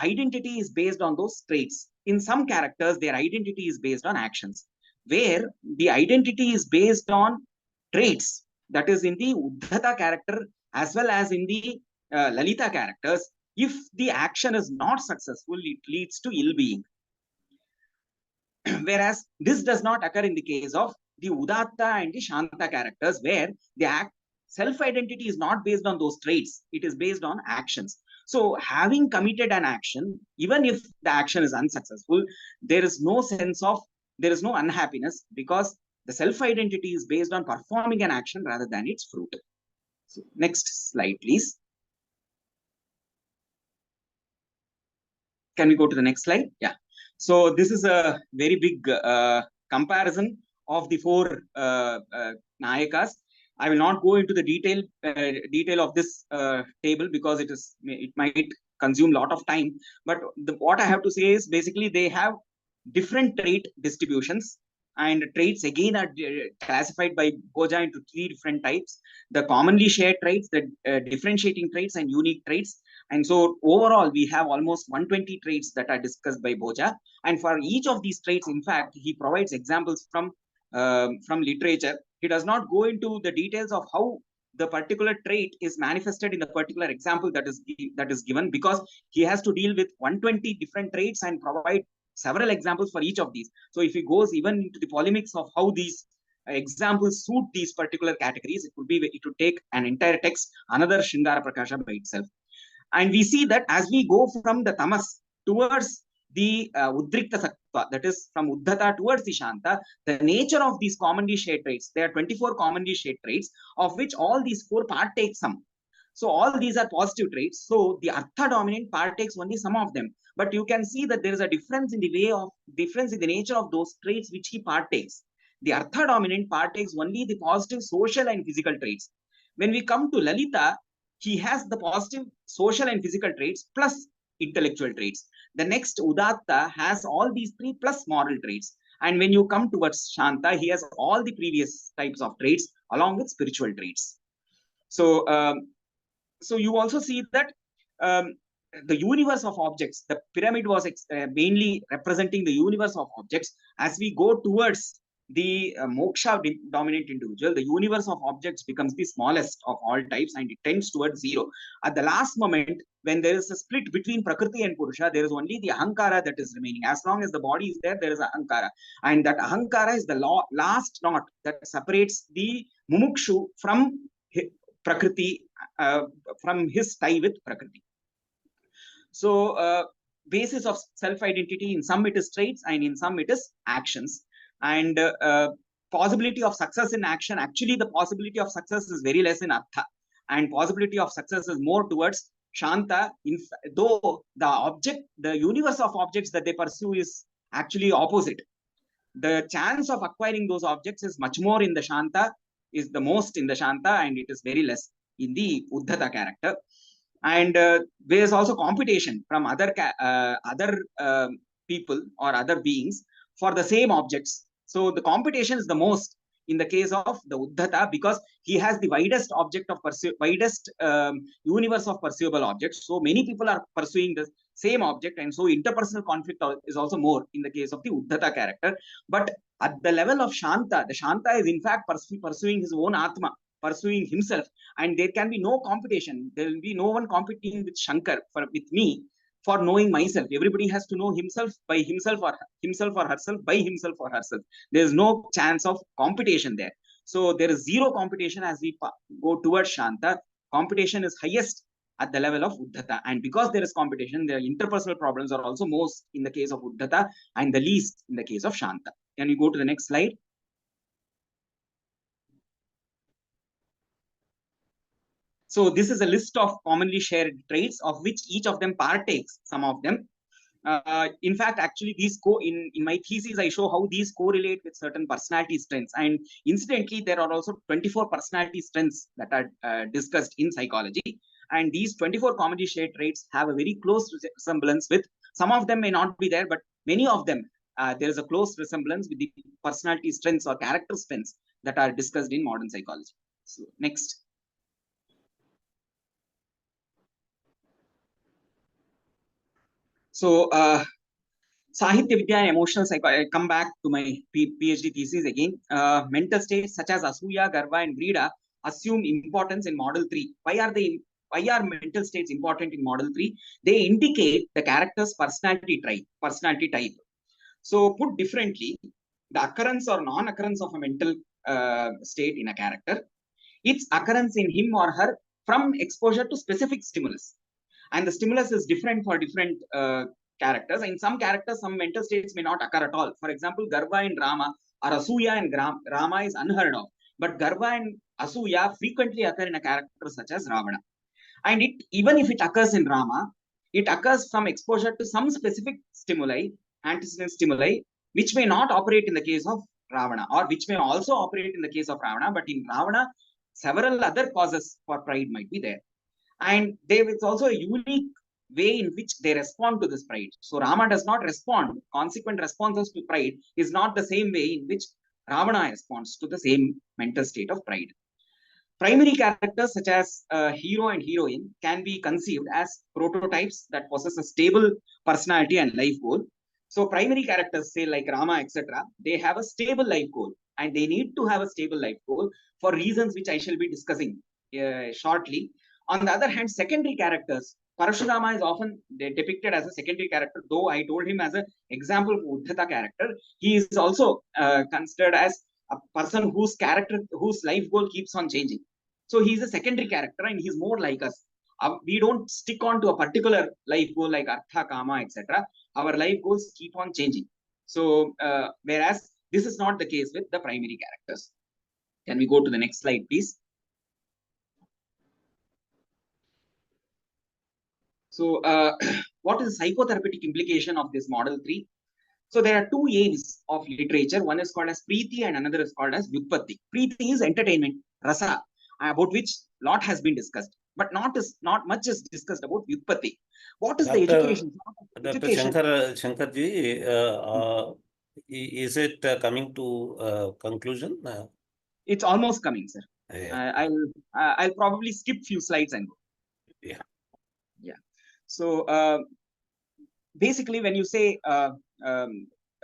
identity is based on those traits. In some characters, their identity is based on actions, where the identity is based on traits. That is in the Uddhata character as well as in the Lalita characters. If the action is not successful, it leads to ill-being. Whereas this does not occur in the case of the Udatta and the Shanta characters, where the self-identity is not based on those traits. It is based on actions. So having committed an action, even if the action is unsuccessful, there is no unhappiness, because the self-identity is based on performing an action rather than its fruit. So next slide, please. Can we go to the next slide? Yeah. So this is a very big comparison of the four Nayakas. I will not go into the detail of this table, because it might consume a lot of time. But what I have to say is, basically they have different trait distributions, and traits again are classified by Bhoja into 3 different types: the commonly shared traits, the differentiating traits, and unique traits. And so overall, we have almost 120 traits that are discussed by Bhoja. And for each of these traits, in fact, he provides examples from literature. He does not go into the details of how the particular trait is manifested in the particular example that is given, because he has to deal with 120 different traits and provide several examples for each of these. So if he goes even into the polemics of how these examples suit these particular categories, it would take an entire text, another Shringara Prakasha by itself. And we see that as we go from the tamas towards the Udrikta Sattva, that is from Uddhata towards the Shanta, the nature of these commonly shared traits, there are 24 commonly shared traits, of which all these 4 partake some. So all these are positive traits. So the Artha dominant partakes only some of them. But you can see that there is a difference in the nature of those traits which he partakes. The Artha dominant partakes only the positive social and physical traits, When we come to Lalita, he has the positive social and physical traits plus intellectual traits. The next Udatta has all these three plus moral traits. And when you come towards Shanta, he has all the previous types of traits along with spiritual traits. So, so you also see that the universe of objects, the pyramid was mainly representing the universe of objects. As we go towards the moksha dominant individual, the universe of objects becomes the smallest of all types and it tends towards zero. At the last moment, when there is a split between Prakriti and Purusha, there is only the Ahankara that is remaining. As long as the body is there, there is Ahankara. And that Ahankara is the last knot that separates the Mumukshu from Prakriti, from his tie with Prakriti. So, basis of self-identity, in some it is traits and in some it is actions. And possibility of success in action, actually the possibility of success is very less in Artha. And possibility of success is more towards Shanta, though the object, the universe of objects that they pursue is actually opposite. The chance of acquiring those objects is much more in the Shanta, is the most in the Shanta, and it is very less in the Uddhata character. And there is also competition from other people or other beings for the same objects. So the competition is the most in the case of the Uddhata because he has the widest object of widest universe of pursuable objects. So many people are pursuing the same object, and so interpersonal conflict is also more in the case of the Uddhata character. But at the level of Shanta, the Shanta is in fact pursuing his own Atma, pursuing himself, and there can be no competition. There will be no one competing with Shankar with me for knowing myself. Everybody has to know himself by himself or herself by himself or herself. There is no chance of competition there. So there is zero competition as we go towards Shanta. Competition is highest at the level of Uddhata, and because there is competition, the interpersonal problems are also most in the case of Uddhata and the least in the case of Shanta. Can you go to the next slide? So this is a list of commonly shared traits of which each of them partakes some of them. In fact, actually, these in my thesis, I show how these correlate with certain personality strengths. And incidentally, there are also 24 personality strengths that are discussed in psychology. And these 24 commonly shared traits have a very close resemblance with, some of them may not be there, but many of them, there is a close resemblance with the personality strengths or character strengths that are discussed in modern psychology. So next. So, Sāhityavidyā and emotional psychology, I come back to my PhD thesis again. Mental states such as Asuya, Garva, and Vrīda assume importance in Model 3. Why are mental states important in Model 3? They indicate the character's personality type. So, put differently, the occurrence or non-occurrence of a mental state in a character, its occurrence in him or her from exposure to specific stimulus. And the stimulus is different for different characters. In some characters, some mental states may not occur at all. For example, Garva and Rama, or Asuya and Rama is unheard of. But Garva and Asuya frequently occur in a character such as Ravana. And even if it occurs in Rama, it occurs from exposure to some specific stimuli, antecedent stimuli, which may not operate in the case of Ravana, or which may also operate in the case of Ravana. But in Ravana, several other causes for pride might be there. And there is also a unique way in which they respond to this pride. So Rama does not respond. Consequent responses to pride is not the same way in which Ravana responds to the same mental state of pride. Primary characters such as hero and heroine can be conceived as prototypes that possess a stable personality and life goal. So primary characters, say like Rama, etc., they have a stable life goal, and they need to have a stable life goal for reasons which I shall be discussing shortly. On the other hand, secondary characters, Parashurama is often depicted as a secondary character, though I told him as an example of Uddhata character. He is also considered as a person whose life goal keeps on changing. So he is a secondary character, and he's more like us. We don't stick on to a particular life goal like Artha, Kama, etc. Our life goals keep on changing. So whereas this is not the case with the primary characters. Can we go to the next slide, please? So what is the psychotherapeutic implication of this Model 3? So there are two aims of literature. One is called as Preeti and another is called as Vyutpatti. Preeti is entertainment, rasa. about which lot has been discussed, but not much is discussed about Vyutpatti. What is the education? Dr. Shankarji, is it coming to conclusion? It's almost coming, sir. Yeah. I'll probably skip few slides and go. Yeah. Yeah. So basically, when you say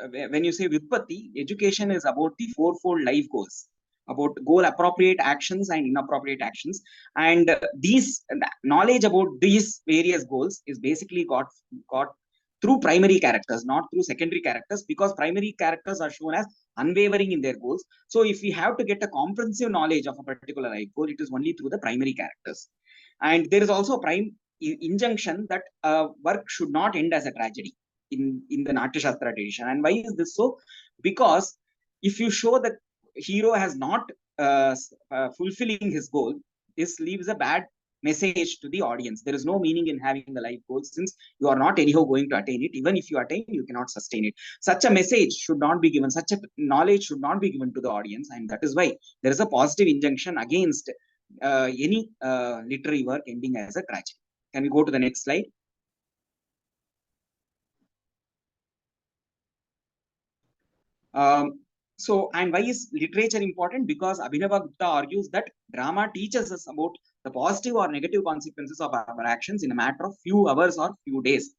Vyutpatti, education is about the fourfold life goals, about goal appropriate actions and inappropriate actions, and these knowledge about these various goals is basically got through primary characters, not through secondary characters, because primary characters are shown as unwavering in their goals. So if we have to get a comprehensive knowledge of a particular life goal, it is only through the primary characters. And there is also a prime injunction that work should not end as a tragedy in the Natya Shastra tradition. And why is this so? Because if you show that hero has not fulfilling his goal, this leaves a bad message to the audience. There is no meaning in having the life goal, since you are not anyhow going to attain it. Even if you attain, you cannot sustain it. Such a message should not be given, such a knowledge should not be given to the audience, and that is why there is a positive injunction against any literary work ending as a tragedy. Can we go to the next slide? So, and why is literature important? Because Abhinava Gupta argues that drama teaches us about the positive or negative consequences of our actions in a matter of few hours or few days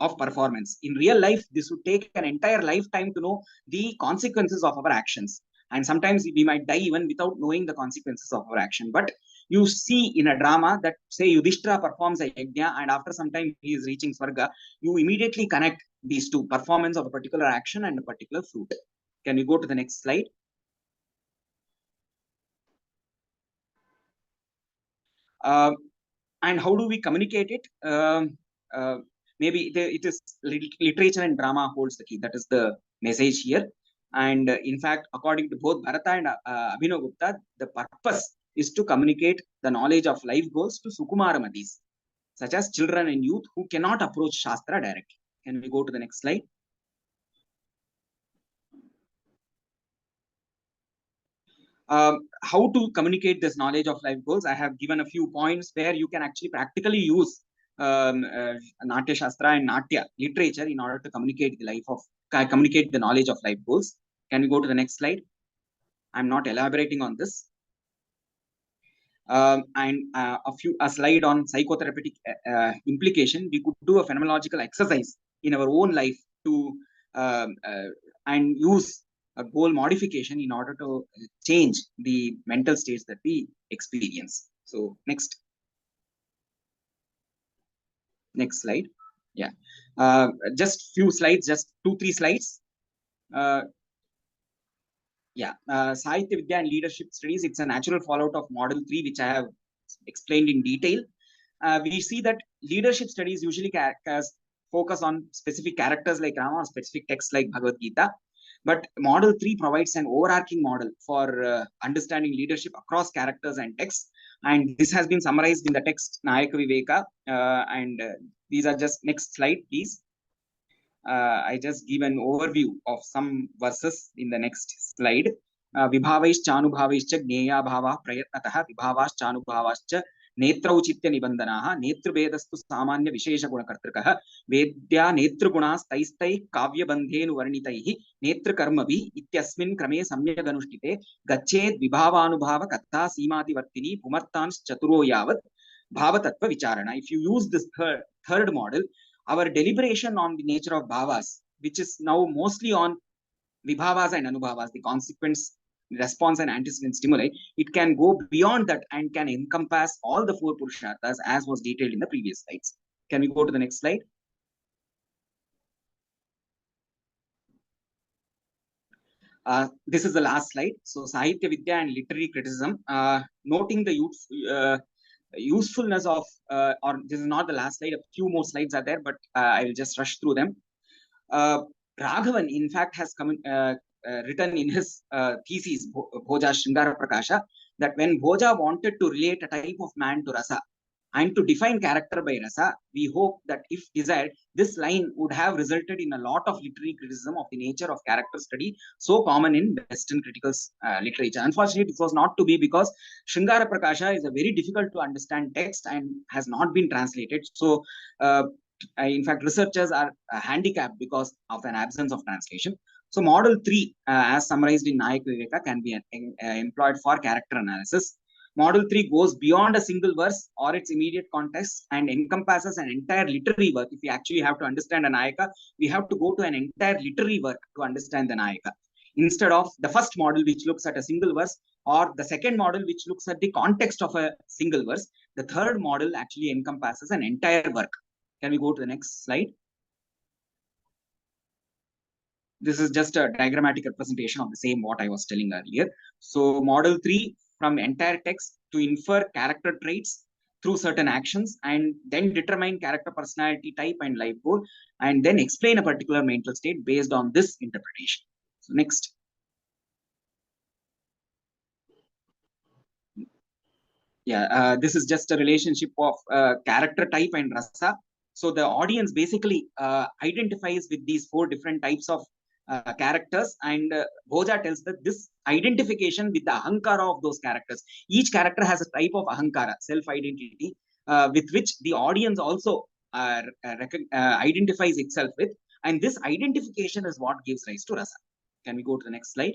of performance. In real life, this would take an entire lifetime to know the consequences of our actions. And sometimes we might die even without knowing the consequences of our action. But you see in a drama that, say, Yudhishthira performs a yajna, and after some time he is reaching Swarga, you immediately connect these two, performance of a particular action and a particular fruit. Can we go to the next slide? And how do we communicate it? Maybe it is literature and drama holds the key. That is the message here. And in fact, according to both Bharata and Abhinav Gupta, the purpose is to communicate the knowledge of life goals to Sukumaramadis, such as children and youth who cannot approach Shastra directly. Can we go to the next slide? How to communicate this knowledge of life goals? I have given a few points where you can actually practically use Natya Shastra and Natya literature in order to communicate the knowledge of life goals. Can we go to the next slide? I'm not elaborating on this. And a slide on psychotherapeutic implication. We could do a phenomenological exercise in our own life to and use a goal modification in order to change the mental states that we experience. So next slide. Yeah, just few slides, just 2-3 slides. Yeah, Sāhityavidyā and leadership studies, it's a natural fallout of model 3, which I have explained in detail. We see that leadership studies usually focus on specific characters like Rama or specific texts like Bhagavad Gita. But model 3 provides an overarching model for understanding leadership across characters and texts. And this has been summarized in the text Nayaka Viveka. These are just next slide, please. I just give an overview of some verses in the next slide. Vibhavaishchanubhavaishcha jnaya bhava prayatnatah vibhavaschanubhavascha नेत्रौचित्य निबंधनाः नेत्रभेदस्तु सामान्य विशेष गुणकर्तृकः वेद्या नेत्रगुणास्तैस्तैः काव्यबन्धेनुवर्णितैः नेत्रकर्मभिः इत्यस्मिन् क्रमे सम्यक् अनुष्ठिते गच्छेद् विभावानुभाव कथा सीमातिवर्तिनी पुमर्तांश्चतुरो यावत् भावतत्व विचारणा. If you use this third model, our deliberation on the nature of bhavas, which is now mostly on vibhavas and anubhavas, the consequence, response and antecedent stimuli, it can go beyond that and can encompass all the 4 purusharthas as was detailed in the previous slides. Can we go to the next slide? This is the last slide. So Sāhityavidyā and literary criticism, noting the usefulness of, or this is not the last slide, a few more slides are there, but I will just rush through them. Raghavan, in fact, has written in his thesis, Bhoja Shringara Prakasha, that when Bhoja wanted to relate a type of man to rasa, And to define character by rasa, we hope that if desired, this line would have resulted in a lot of literary criticism of the nature of character study so common in Western critical literature. Unfortunately, it was not to be, because Sringara Prakasha is a very difficult to understand text and has not been translated. So, in fact, researchers are handicapped because of an absence of translation. So, model 3, as summarized in Nayak Viveka, can be employed for character analysis. Model 3 goes beyond a single verse or its immediate context and encompasses an entire literary work. If we actually have to understand a Nayaka, we have to go to an entire literary work to understand the Nayaka. Instead of the first model, which looks at a single verse, or the second model, which looks at the context of a single verse, the third model actually encompasses an entire work. Can we go to the next slide? This is just a diagrammatic representation of the same what I was telling earlier. So model 3, from entire text to infer character traits through certain actions, and then determine character personality type and life goal, and then explain a particular mental state based on this interpretation. So next. Yeah, this is just a relationship of character type and rasa. So the audience basically identifies with these 4 different types of characters, and Bhoja tells that this identification with the ahankara of those characters. Each character has a type of ahankara, self-identity, with which the audience also identifies itself with, and this identification is what gives rise to rasa. Can we go to the next slide?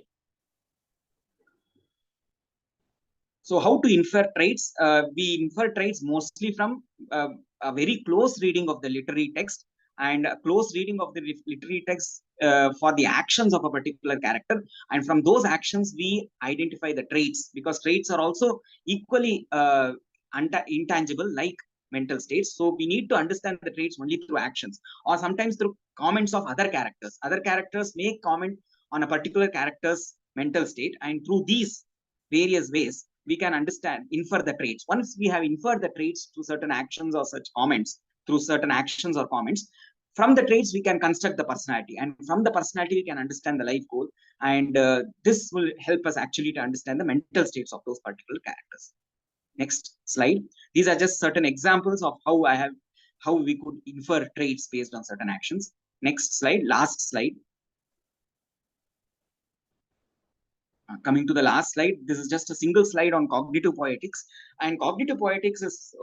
So how to infer traits? We infer traits mostly from a very close reading of the literary text, and a close reading of the literary text for the actions of a particular character. And from those actions, we identify the traits, because traits are also equally intangible like mental states. So we need to understand the traits only through actions, or sometimes through comments of other characters. Other characters make comment on a particular character's mental state, and through these various ways, we can infer the traits. Once we have inferred the traits through certain actions or such comments, through certain actions or comments, from the traits, we can construct the personality. And from the personality, we can understand the life goal. And this will help us actually to understand the mental states of those particular characters. Next slide. These are just certain examples of how we could infer traits based on certain actions. Next slide, last slide. Coming to the last slide, this is just a single slide on cognitive poetics. And cognitive poetics is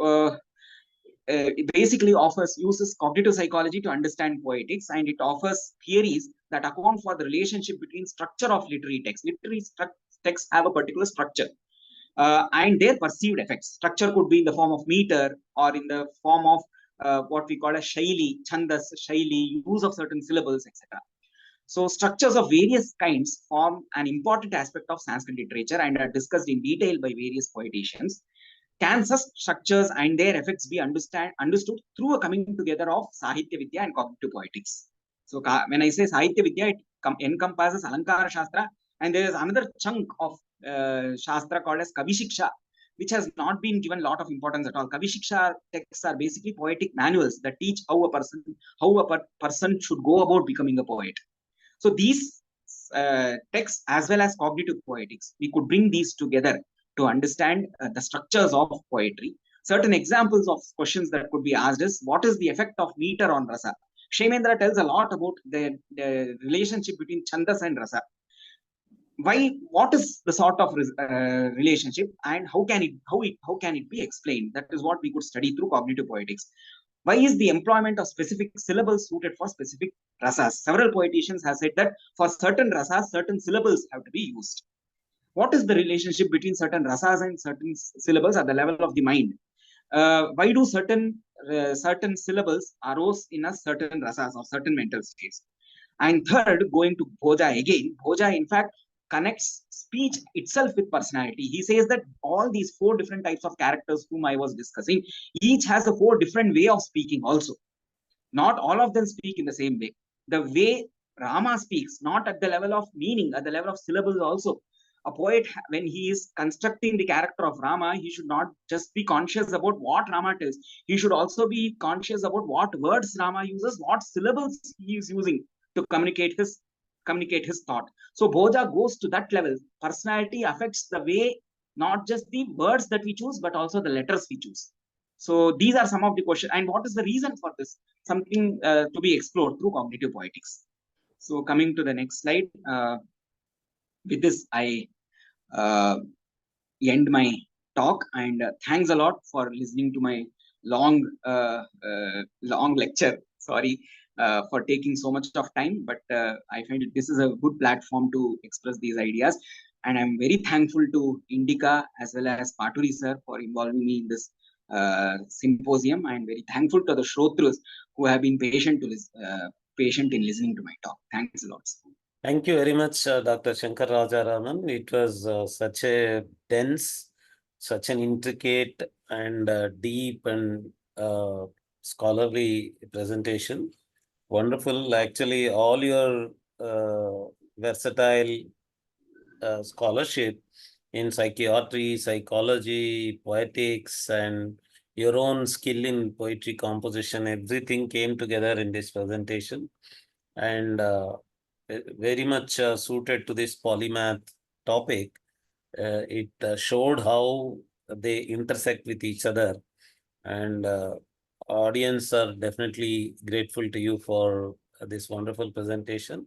basically uses cognitive psychology to understand poetics, and it offers theories that account for the relationship between structure of literary texts. Literary texts have a particular structure and their perceived effects. Structure could be in the form of meter, or in the form of what we call a shaili, chandas, shaili, use of certain syllables, etc. So structures of various kinds form an important aspect of Sanskrit literature and are discussed in detail by various poeticians. Can such structures and their effects be understood through a coming together of Sāhityavidyā and cognitive poetics? So when I say Sāhityavidyā, it encompasses Alankara Shastra, and there is another chunk of Shastra called as Kavishiksha, which has not been given a lot of importance at all. Kavishiksha texts are basically poetic manuals that teach how a person should go about becoming a poet. So these texts, as well as cognitive poetics, we could bring these together to understand the structures of poetry. Certain examples of questions that could be asked is, what is the effect of meter on rasa? Kshemendra tells a lot about the relationship between chandas and rasa. What is the sort of relationship, and how can it be explained? That is what we could study through cognitive poetics. Why is the employment of specific syllables suited for specific rasas? Several poeticians have said that for certain rasas, certain syllables have to be used. What is the relationship between certain rasas and certain syllables at the level of the mind? Why do certain syllables arose in a certain rasas or certain mental states? And third, going to Bhoja again, Bhoja in fact connects speech itself with personality. He says that all these 4 different types of characters whom I was discussing, each has a 4 different way of speaking also. Not all of them speak in the same way. The way Rama speaks, not at the level of meaning, at the level of syllables also. A poet, when he is constructing the character of Rama, he should not just be conscious about what Rama tells. He should also be conscious about what words Rama uses, what syllables he is using to communicate his thought. So Bhoja goes to that level. Personality affects the way, not just the words that we choose, but also the letters we choose. So these are some of the questions. And what is the reason for this? Something to be explored through cognitive poetics. So coming to the next slide, with this, I end my talk, and thanks a lot for listening to my long lecture. Sorry for taking so much of time, but I find this is a good platform to express these ideas, and I'm very thankful to INDICA as well as Paturi sir for involving me in this symposium. I'm very thankful to the Shrotrus who have been patient in listening to my talk. Thanks a lot, sir. Thank you very much, Dr. Shankar Rajaraman. It was such a dense, such an intricate and deep and scholarly presentation. Wonderful. Actually, all your versatile scholarship in psychiatry, psychology, poetics, and your own skill in poetry composition, everything came together in this presentation. And very much suited to this polymath topic. It showed how they intersect with each other, and audience are definitely grateful to you for this wonderful presentation.